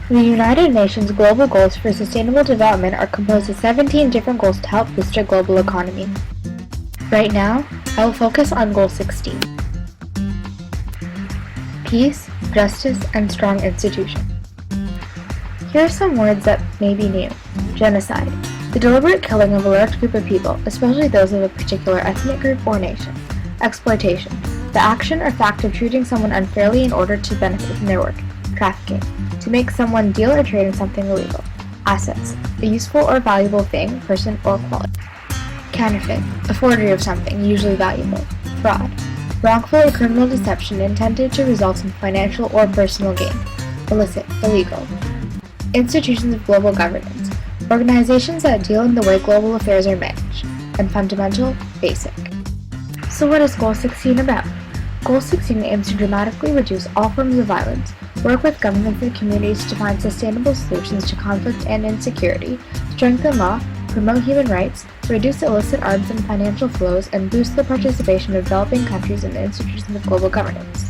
The United Nations Global Goals for Sustainable Development are composed of 17 different goals to help boost our global economy. Right now, I will focus on Goal 16. Peace, justice, and strong institutions. Here are some words that may be new. Genocide. The deliberate killing of a large group of people, especially those of a particular ethnic group or nation. Exploitation. The action or fact of treating someone unfairly in order to benefit from their work. Trafficking. To make someone deal or trade in something illegal. Assets. A useful or valuable thing, person, or quality. Counterfeit. A forgery of something, usually valuable. Fraud. Wrongful or criminal deception intended to result in financial or personal gain. Illicit. Illegal. Institutions of global governance. Organizations that deal in the way global affairs are managed. And fundamental. Basic. So what is Goal 16 about? Goal 16 aims to dramatically reduce all forms of violence, work with governments and communities to find sustainable solutions to conflict and insecurity, strengthen law, promote human rights, reduce illicit arms and financial flows, and boost the participation of developing countries in the institutions of global governance.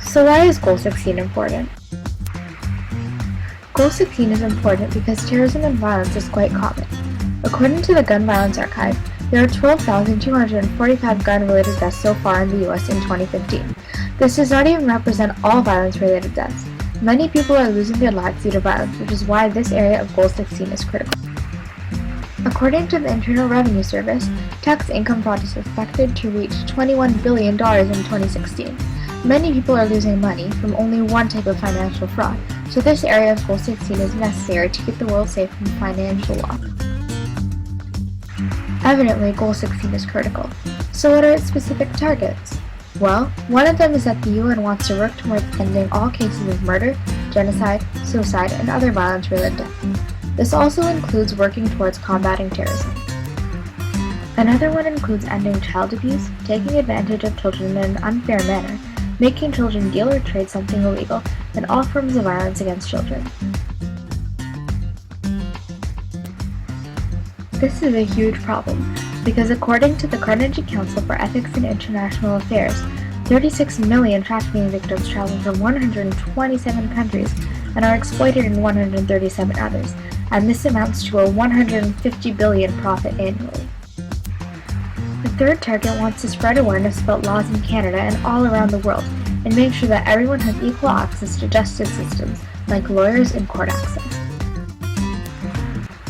So why is Goal 16 important? Goal 16 is important because terrorism and violence is quite common. According to the Gun Violence Archive, there are 12,245 gun-related deaths so far in the U.S. in 2015. This does not even represent all violence-related deaths. Many people are losing their lives due to violence, which is why this area of Goal 16 is critical. According to the Internal Revenue Service, tax income fraud is expected to reach $21 billion in 2016. Many people are losing money from only one type of financial fraud, so this area of Goal 16 is necessary to keep the world safe from financial loss. Evidently, Goal 16 is critical. So what are its specific targets? Well, one of them is that the UN wants to work towards ending all cases of murder, genocide, suicide, and other violence-related deaths. This also includes working towards combating terrorism. Another one includes ending child abuse, taking advantage of children in an unfair manner, making children deal or trade something illegal, and all forms of violence against children. This is a huge problem, because according to the Carnegie Council for Ethics and International Affairs, 36 million trafficking victims travel from 127 countries and are exploited in 137 others, and this amounts to a $150 billion profit annually. The third target wants to spread awareness about laws in Canada and all around the world, and make sure that everyone has equal access to justice systems, like lawyers and court access.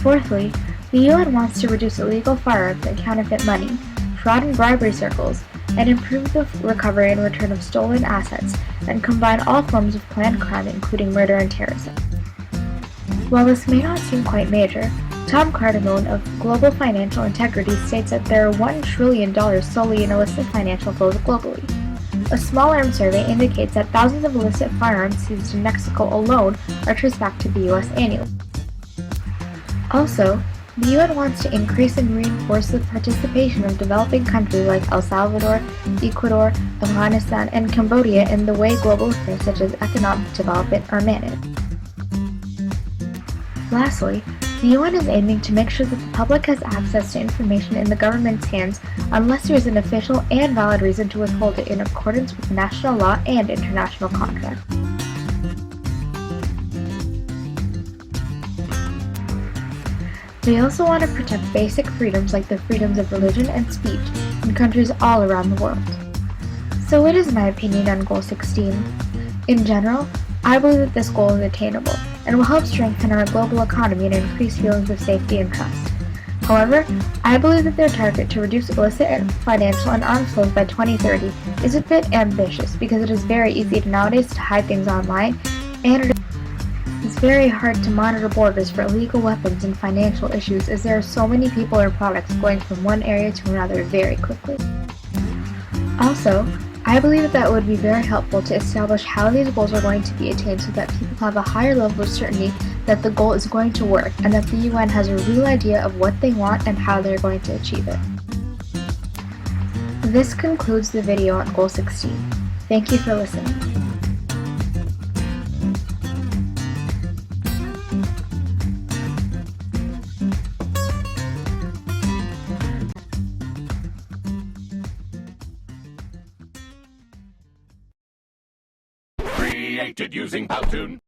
Fourthly, the UN wants to reduce illegal firearms and counterfeit money, fraud and bribery circles, and improve the recovery and return of stolen assets, and combine all forms of planned crime including murder and terrorism. While this may not seem quite major, Tom Cardamone of Global Financial Integrity states that there are $1 trillion solely in illicit financial flows globally. A small arms survey indicates that thousands of illicit firearms seized in Mexico alone are traced back to the US annually. Also, the UN wants to increase and reinforce the participation of developing countries like El Salvador, Ecuador, Afghanistan, and Cambodia in the way global affairs such as economic development are managed. Lastly, the UN is aiming to make sure that the public has access to information in the government's hands unless there is an official and valid reason to withhold it in accordance with national law and international contracts. They also want to protect basic freedoms like the freedoms of religion and speech in countries all around the world. So what is my opinion on Goal 16? In general, I believe that this goal is attainable and will help strengthen our global economy and increase feelings of safety and trust. However, I believe that their target to reduce illicit financial and arms flows by 2030 is a bit ambitious because it is very easy nowadays to hide things online, and it is very hard to monitor borders for illegal weapons and financial issues as there are so many people or products going from one area to another very quickly. Also, I believe that it would be very helpful to establish how these goals are going to be attained so that people have a higher level of certainty that the goal is going to work and that the UN has a real idea of what they want and how they're going to achieve it. This concludes the video on Goal 16. Thank you for listening. Created using Powtoon.